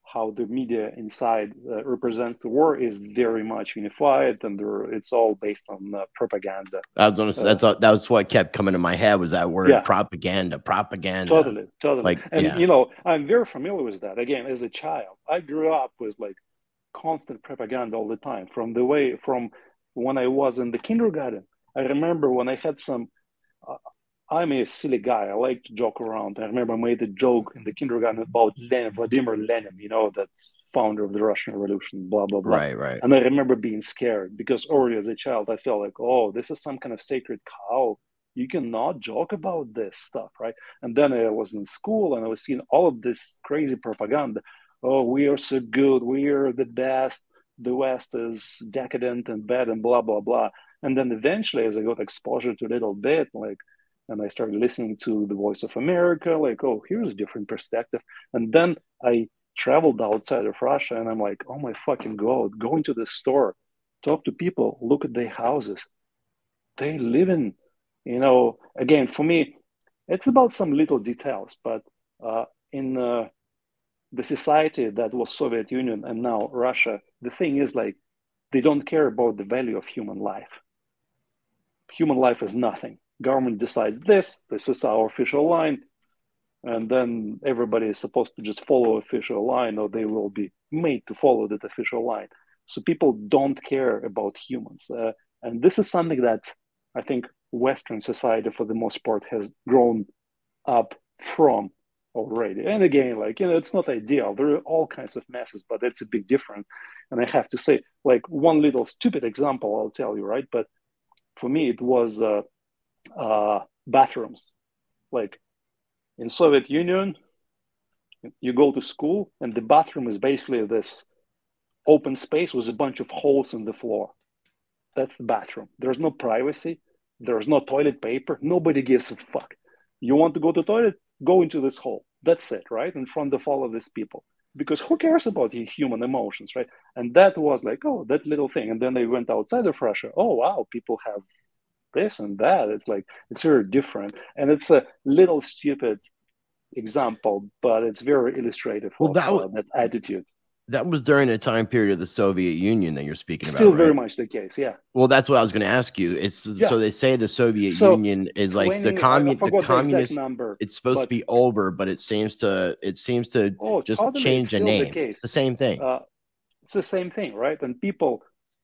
how the media inside represents the war is very much unified, and it's all based on propaganda. I was going to say that was what kept coming to my head, was that word, propaganda. Totally. Like, and you know, I'm very familiar with that. Again, as a child, I grew up with like constant propaganda all the time. From when I was in the kindergarten, I remember when I had some. I'm a silly guy. I like to joke around. I remember I made a joke in the kindergarten about Vladimir Lenin, you know, that founder of the Russian Revolution, blah, blah, blah. Right. And I remember being scared because already as a child, I felt like, oh, this is some kind of sacred cow. You cannot joke about this stuff, right? And then I was in school and I was seeing all of this crazy propaganda. Oh, we are so good. We are the best. The West is decadent and bad and blah, blah, blah. And then eventually, as I got exposure to a little bit, and I started listening to the Voice of America, like, oh, here's a different perspective. And then I traveled outside of Russia and I'm like, oh my fucking God, go into the store, talk to people, look at their houses. They live in, you know, again, for me, it's about some little details, but in the society that was Soviet Union and now Russia, the thing is like, they don't care about the value of human life. Human life is nothing. Government decides this is our official line, and then everybody is supposed to just follow official line, or they will be made to follow that official line. So people don't care about humans, and this is something that I think Western society, for the most part, has grown up from already. And again, like, you know, it's not ideal. There are all kinds of messes, but it's a big difference. And I have to say, like, one little stupid example, I'll tell you, right? But for me, it was bathrooms. Like in Soviet Union, you go to school and the bathroom is basically this open space with a bunch of holes in the floor. That's the bathroom. There's no privacy. There's no toilet paper. Nobody gives a fuck. You want to go to the toilet? Go into this hole. That's it, right? In front of all of these people. Because who cares about human emotions, right? And that was like, oh, that little thing. And then they went outside of Russia. Oh, wow, people have this and that. It's like, it's very different. And it's a little stupid example, but it's very illustrative of that attitude. That was during a time period of the Soviet Union that you're speaking about, Still right? very much the case, yeah. Well, that's what I was going to ask you. It's so they say the Soviet Union is like the I forgot the exact communist. number. It's supposed to be over, but it seems to just totally, change the still name. the case. It's the same thing. It's the same thing, right? And people,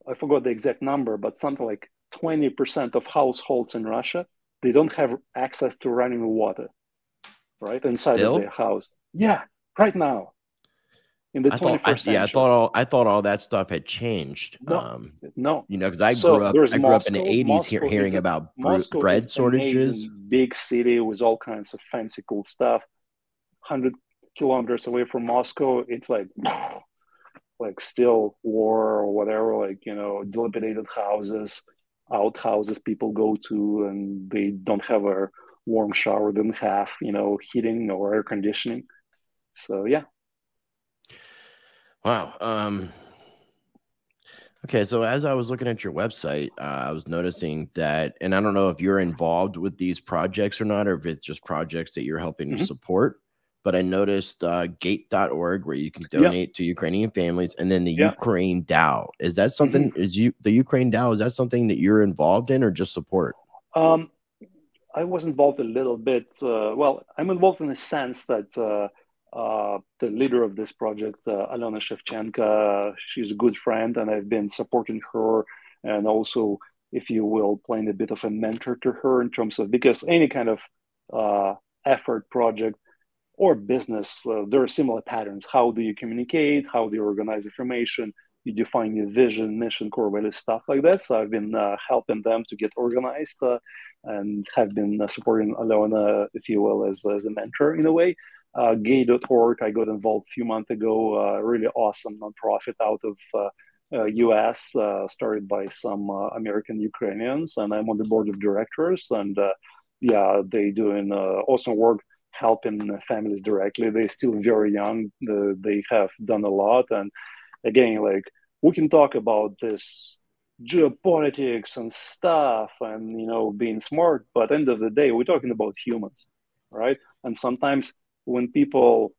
I forgot the exact number, but something like 20% of households in Russia, they don't have access to running water, right, inside of their house. Yeah, right now. In the 21st century. I thought all that stuff had changed. No. You know, because I grew up in the 80s hearing about bread shortages. Big city with all kinds of fancy cool stuff. 100 kilometers away from Moscow, it's like still war or whatever, like, you know, dilapidated houses, outhouses people go to, and they don't have a warm shower, they don't have, you know, heating or air conditioning. So yeah. Wow. Okay, so as I was looking at your website, I was noticing that, and I don't know if you're involved with these projects or not, or if it's just projects that you're helping to support, but I noticed gate.org, where you can donate to Ukrainian families, and then the Ukraine DAO. Is that something, the Ukraine DAO, is that something that you're involved in or just support? I was involved a little bit. Well, I'm involved in the sense that the leader of this project, Alona Shevchenko, she's a good friend, and I've been supporting her, and also, if you will, playing a bit of a mentor to her in terms of, because any kind of effort, project, or business, there are similar patterns. How do you communicate? How do you organize information? You define your vision, mission, core values, stuff like that. So I've been helping them to get organized, and have been supporting Alona, if you will, as a mentor in a way. Gay.org, I got involved a few months ago, really awesome nonprofit out of US, started by some American Ukrainians, and I'm on the board of directors. And yeah, they doing awesome work helping families directly. They're still very young. They have done a lot. And again, like, we can talk about this geopolitics and stuff and, you know, being smart, but at the end of the day, we're talking about humans, right? And sometimes when people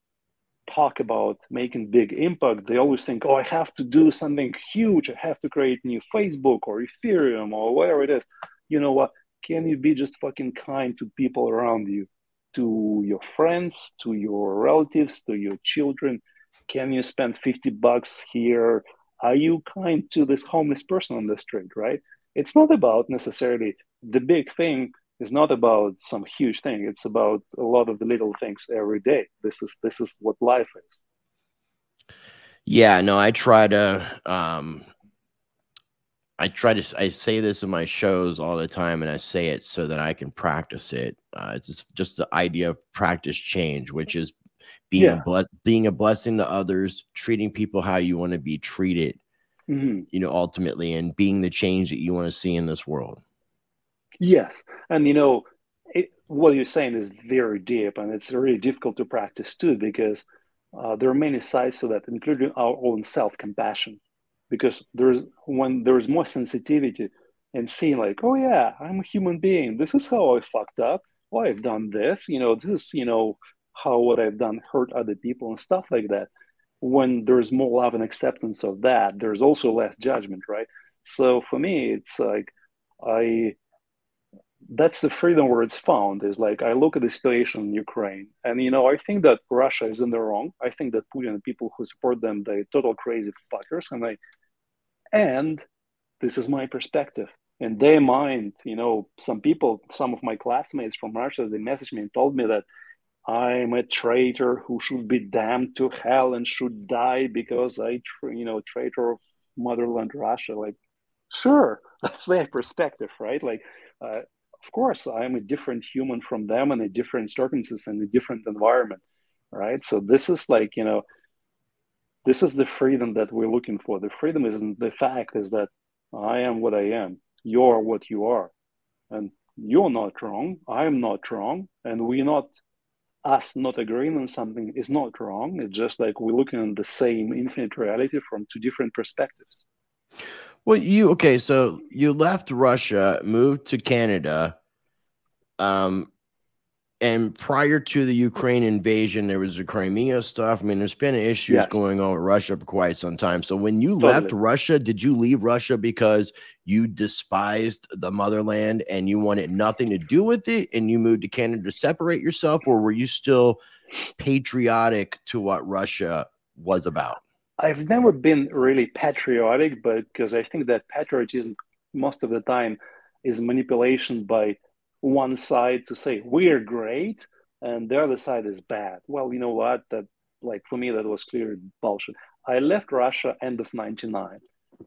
talk about making big impact, they always think, oh, I have to do something huge. I have to create new Facebook or Ethereum or whatever it is. You know what? Can you be just fucking kind to people around you, to your friends, to your relatives, to your children? Can you spend $50 here? Are you kind to this homeless person on the street, right? It's not about necessarily the big thing. Is not about some huge thing. It's about a lot of the little things every day. This is what life is. Yeah, no, I say this in my shows all the time, and I say it so that I can practice it. It's just the idea of practice change, which is being a blessing to others, treating people how you want to be treated, you know, ultimately, and being the change that you want to see in this world. Yes. And, you know, what you're saying is very deep, and it's really difficult to practice too, because there are many sides to that, including our own self-compassion. Because when there's more sensitivity and seeing like, oh yeah, I'm a human being. This is how I fucked up. Oh, I've done this. You know, this is, you know, how what I've done hurt other people and stuff like that. When there's more love and acceptance of that, there's also less judgment, right? So for me, it's like that's the freedom where it's found. Is like, I look at the situation in Ukraine, and, you know, I think that Russia is in the wrong. I think that Putin and people who support them, they're total crazy fuckers. And this is my perspective. In their mind, you know, some of my classmates from Russia, they messaged me and told me that I'm a traitor who should be damned to hell and should die because traitor of motherland Russia. Like, sure, that's their perspective, right? Like, of course, I'm a different human from them, and a different circumstances and a different environment, right? So this is like, you know, this is the freedom that we're looking for. The freedom isn't the fact is that I am what I am, you're what you are, and you're not wrong, I'm not wrong, and us not agreeing on something is not wrong. It's just like we're looking at the same infinite reality from two different perspectives. Well, so you left Russia, moved to Canada. And prior to the Ukraine invasion, there was the Crimea stuff. I mean, there's been issues going on with Russia for quite some time. So when you left Russia, did you leave Russia because you despised the motherland and you wanted nothing to do with it and you moved to Canada to separate yourself? Or were you still patriotic to what Russia was about? I've never been really patriotic, but because I think that patriotism most of the time is manipulation by one side to say we're great and the other side is bad. Well, you know what? That, like, for me, that was clear bullshit. I left Russia end of '99.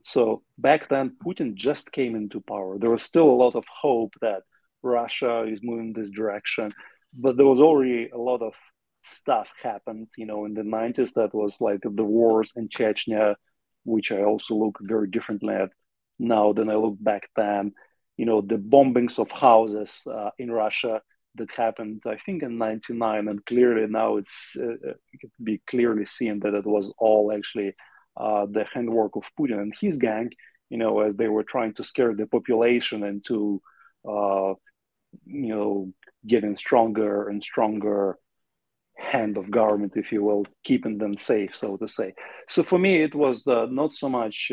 So back then, Putin just came into power. There was still a lot of hope that Russia is moving this direction, but there was already a lot of stuff happened, you know, in the '90s. That was like the wars in Chechnya, which I also look very differently at now than I look back then. You know, the bombings of houses in Russia that happened, I think, in '99, and clearly now it can be clearly seen that it was all actually the handwork of Putin and his gang. You know, as they were trying to scare the population into, you know, getting stronger and stronger hand of government, if you will, keeping them safe, so to say. So for me, it was not so much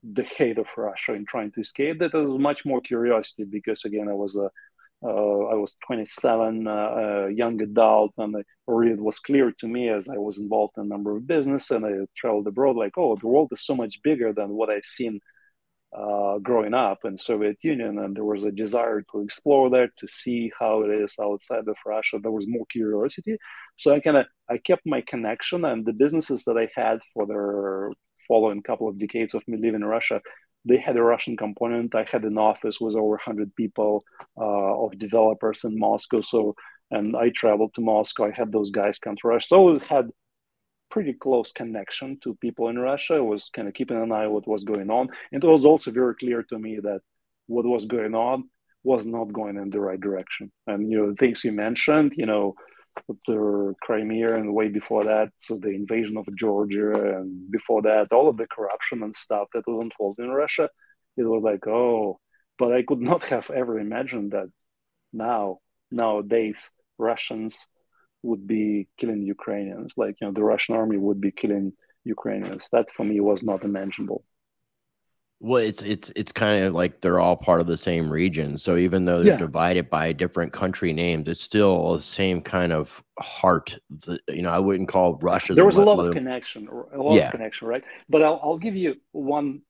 the hate of Russia and trying to escape. That was much more curiosity, because again, I was 27, a young adult, and already it was clear to me, as I was involved in a number of business and I traveled abroad, like, oh, the world is so much bigger than what I've seen growing up in Soviet Union, and there was a desire to explore that, to see how it is outside of Russia. There was more curiosity, so I kept my connection, and the businesses that I had for the following couple of decades of me living in Russia, they had a Russian component. I had an office with over 100 people of developers in Moscow. So, and I traveled to Moscow. I had those guys come to Russia. So I had pretty close connection to people in Russia. I was kind of keeping an eye on what was going on. And it was also very clear to me that what was going on was not going in the right direction. And, you know, the things you mentioned, you know, the Crimea and way before that, so the invasion of Georgia, and before that, all of the corruption and stuff that was unfolding in Russia, it was like, oh, but I could not have ever imagined that nowadays, Russians would be killing Ukrainians, like, you know, the Russian army would be killing Ukrainians. That for me was not imaginable. Well, it's kind of like they're all part of the same region. So even though they're divided by different country names, it's still the same kind of heart. You know, I wouldn't call Russia. There was a lot of connection, right? But I'll give you one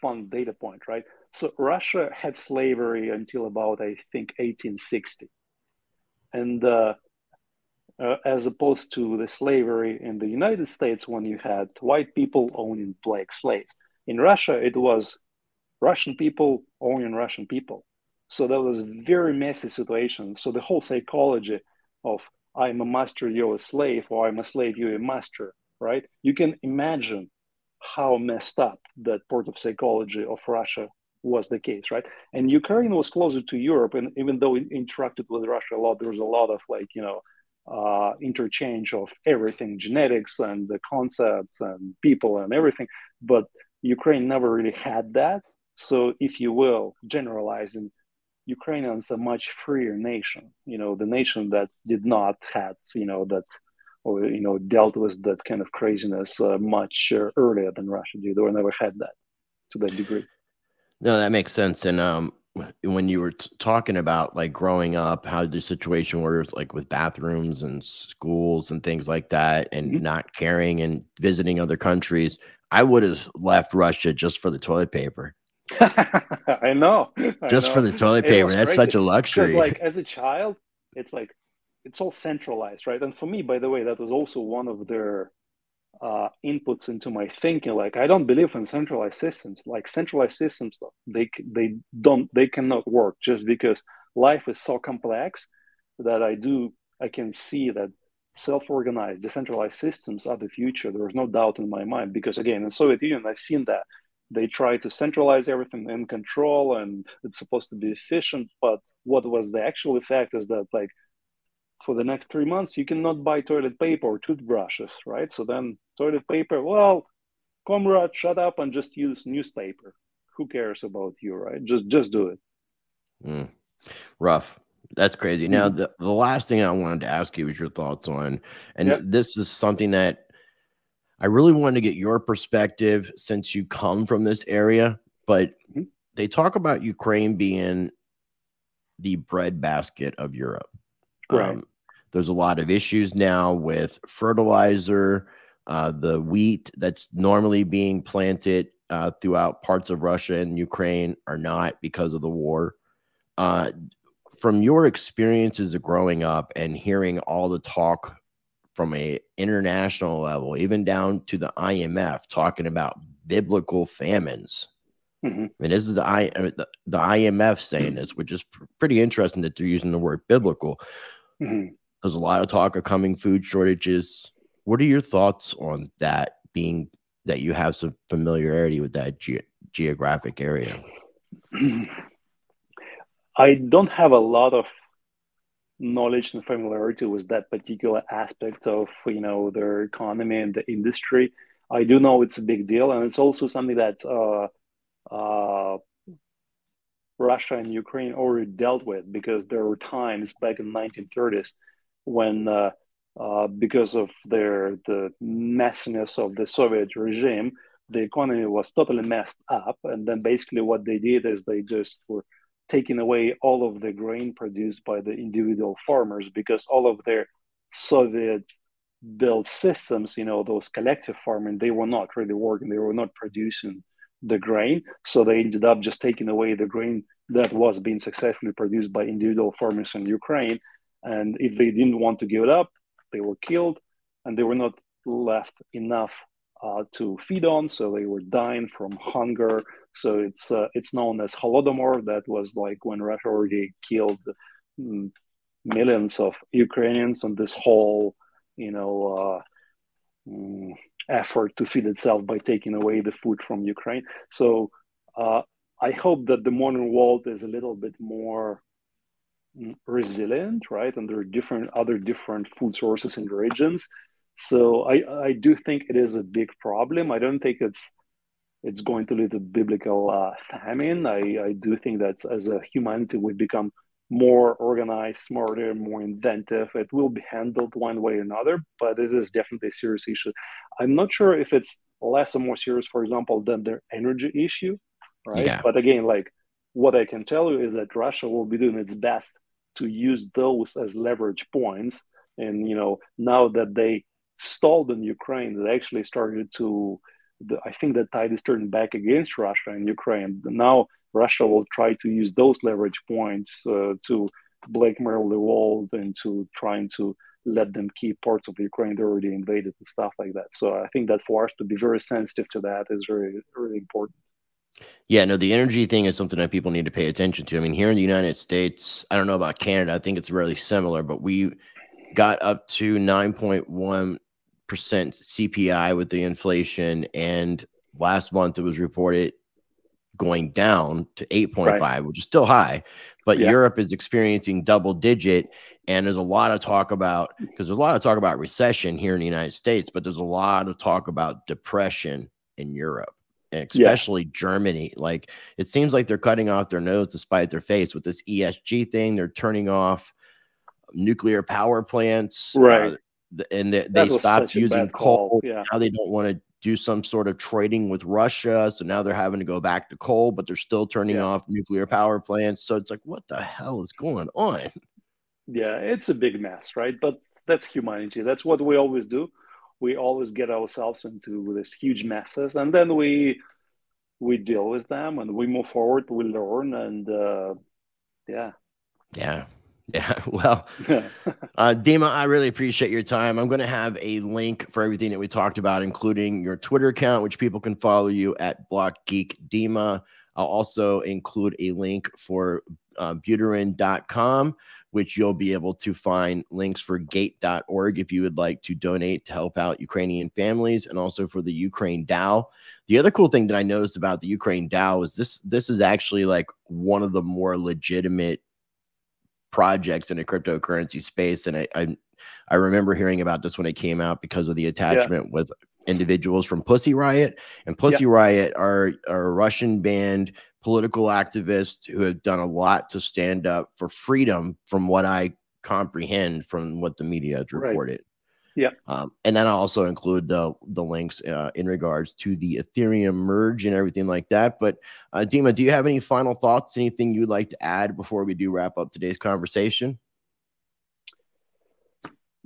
fun data point, right? So Russia had slavery until about, I think, 1860. And as opposed to the slavery in the United States, when you had white people owning black slaves. In Russia, it was Russian people owning Russian people. So that was a very messy situation. So the whole psychology of I'm a master, you're a slave, or I'm a slave, you're a master, right? You can imagine how messed up that part of psychology of Russia was the case, right? And Ukraine was closer to Europe, and even though it interacted with Russia a lot, there was a lot of, like, you know, interchange of everything, genetics and the concepts and people and everything. But Ukraine never really had that. So, if you will, generalizing, Ukrainians are a much freer nation. You know, the nation that did not have, you know, that, or, you know, dealt with that kind of craziness much earlier than Russia did, or never had that to that degree. No, that makes sense. And when you were talking about, like, growing up, how the situation was, like, with bathrooms and schools and things like that, and not caring and visiting other countries, I would have left Russia just for the toilet paper. I know. Just for the toilet paper. That's crazy. Such a luxury. Because, like, as a child, it's like, it's all centralized, right? And for me, by the way, that was also one of their inputs into my thinking. Like, I don't believe in centralized systems. Like, centralized systems, they cannot work, just because life is so complex that I can see that self-organized, decentralized systems are the future. There is no doubt in my mind, because again, in Soviet Union, I've seen that they try to centralize everything and control, and it's supposed to be efficient. But what was the actual effect is that, like, for the next 3 months, you cannot buy toilet paper or toothbrushes, right? So then toilet paper, well, comrade, shut up and just use newspaper. Who cares about you, right? Just do it. Rough. That's crazy. Now, the last thing I wanted to ask you was your thoughts on, and this is something that I really wanted to get your perspective since you come from this area, but they talk about Ukraine being the breadbasket of Europe. Right. There's a lot of issues now with fertilizer, the wheat that's normally being planted throughout parts of Russia and Ukraine are not because of the war. From your experiences of growing up and hearing all the talk from a international level, even down to the IMF talking about biblical famines. I mean, this is the IMF saying this, which is pretty interesting that they're using the word biblical. There's a lot of talk of coming food shortages. What are your thoughts on that, being that you have some familiarity with that geographic area? I don't have a lot of knowledge and familiarity with that particular aspect of, you know, their economy and the industry. I do know it's a big deal, and it's also something that Russia and Ukraine already dealt with, because there were times back in the 1930s when, because of the messiness of the Soviet regime, the economy was totally messed up. And then basically what they did is they just were taking away all of the grain produced by the individual farmers, because all of their Soviet built systems, you know, those collective farming, they were not really working. They were not producing the grain. So they ended up just taking away the grain that was being successfully produced by individual farmers in Ukraine. And if they didn't want to give it up, they were killed, and they were not left enough to feed on, so they were dying from hunger. So it's known as Holodomor. That was like when Russia already killed millions of Ukrainians on this whole, you know, effort to feed itself by taking away the food from Ukraine. So I hope that the modern world is a little bit more resilient, right? And there are other different food sources in the regions. So I do think it is a big problem. I don't think it's going to lead to biblical famine. I do think that as a humanity, we become more organized, smarter, more inventive. It will be handled one way or another, but it is definitely a serious issue. I'm not sure if it's less or more serious, for example, than their energy issue, right? Yeah. But again, like, what I can tell you is that Russia will be doing its best to use those as leverage points. And, you know, now that they stalled in Ukraine, they actually started to, I think the tide is turning back against Russia and Ukraine. Now Russia will try to use those leverage points to blackmail the world and to trying to let them keep parts of Ukraine they already invaded and stuff like that. So I think that for us to be very sensitive to that is very, really important. Yeah, no, the energy thing is something that people need to pay attention to. I mean, here in the United States, I don't know about Canada, I think it's really similar, but we got up to 9.1% CPI with the inflation, and last month it was reported going down to 8.5, right, which is still high, but Europe is experiencing double digit. And there's a lot of talk about, because there's a lot of talk about recession here in the United States, but there's a lot of talk about depression in Europe, especially Germany. Like, it seems like they're cutting off their nose to spite their face with this ESG thing. They're turning off nuclear power plants, right? And they stopped using coal. Now they don't want to do some sort of trading with Russia, so now they're having to go back to coal, but they're still turning off nuclear power plants. So it's like, what the hell is going on? Yeah, it's a big mess, right? But that's humanity. That's what we always do. We always get ourselves into this huge messes, and then we deal with them, and we move forward. We learn, and Well, Dima, I really appreciate your time. I'm going to have a link for everything that we talked about, including your Twitter account, which people can follow you at BlockGeekDima. I'll also include a link for Buterin.com, which you'll be able to find links for gate.org if you would like to donate to help out Ukrainian families, and also for the Ukraine DAO. The other cool thing that I noticed about the Ukraine DAO is this is actually like one of the more legitimate projects in a cryptocurrency space. And I remember hearing about this when it came out because of the attachment with individuals from Pussy Riot. And Pussy Riot are a Russian band political activists who have done a lot to stand up for freedom, from what I comprehend from what the media has reported. Yeah. And then I'll also include the links in regards to the Ethereum merge and everything like that. But Dima, do you have any final thoughts? Anything you'd like to add before we do wrap up today's conversation?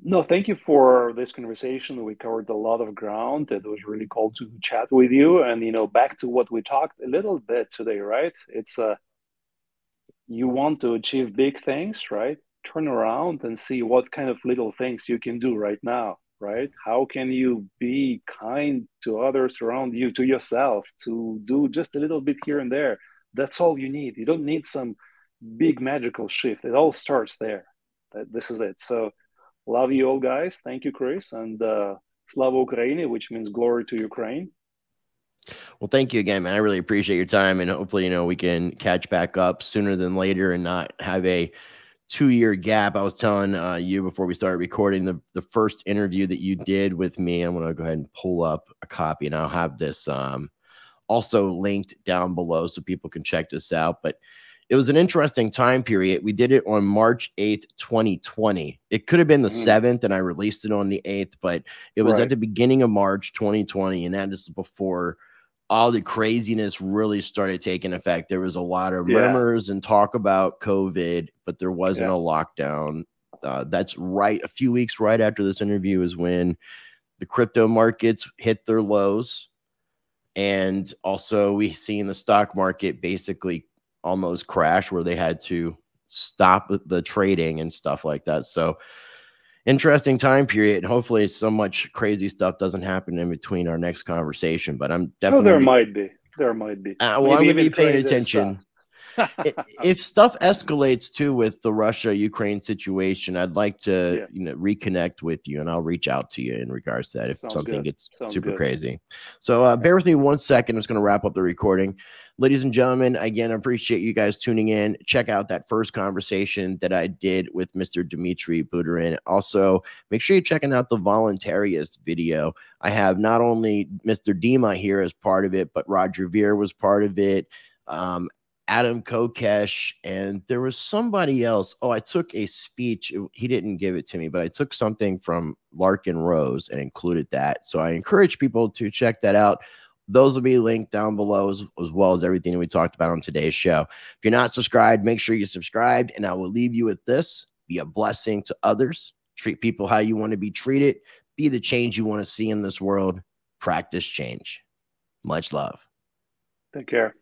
No, thank you for this conversation. We covered a lot of ground. It was really cool to chat with you. And, you know, back to what we talked a little bit today, right? It's you want to achieve big things, right? Turn around and see what kind of little things you can do right now, right? How can you be kind to others around you, to yourself, to do just a little bit here and there? That's all you need. You don't need some big magical shift. It all starts there. This is it. So love you all, guys. Thank you, Chris. And Slava Ukraini, which means glory to Ukraine. Well, thank you again, man. I really appreciate your time. And hopefully, you know, we can catch back up sooner than later and not have a 2-year gap. I was telling you before we started recording the first interview that you did with me. I'm going to go ahead and pull up a copy, and I'll have this also linked down below so people can check this out. But it was an interesting time period. We did it on March 8th, 2020. It could have been the 7th, and I released it on the 8th, but it was at the beginning of March 2020, and that is before all the craziness really started taking effect. There was a lot of murmurs and talk about COVID, but there wasn't a lockdown. That's right. A few weeks right after this interview is when the crypto markets hit their lows. And also we seen the stock market basically almost crash, where they had to stop the trading and stuff like that. So interesting time period. Hopefully so much crazy stuff doesn't happen in between our next conversation, but I'm definitely... Oh, there might be. Well, I'm going to be paying attention. If stuff escalates too with the Russia-Ukraine situation, I'd like to reconnect with you, and I'll reach out to you in regards to that if something gets super crazy. So bear with me 1 second. I'm just going to wrap up the recording. Ladies and gentlemen, again, I appreciate you guys tuning in. Check out that first conversation that I did with Mr. Dmitry Buterin. Also, make sure you're checking out the Voluntaryist video. I have not only Mr. Dima here as part of it, but Roger Ver was part of it. Adam Kokesh, and there was somebody else. Oh, I took a speech. He didn't give it to me, but I took something from Larkin Rose and included that. So I encourage people to check that out. Those will be linked down below, as well as everything we talked about on today's show. If you're not subscribed, make sure you're subscribed, and I will leave you with this. Be a blessing to others. Treat people how you want to be treated. Be the change you want to see in this world. Practice change. Much love. Take care.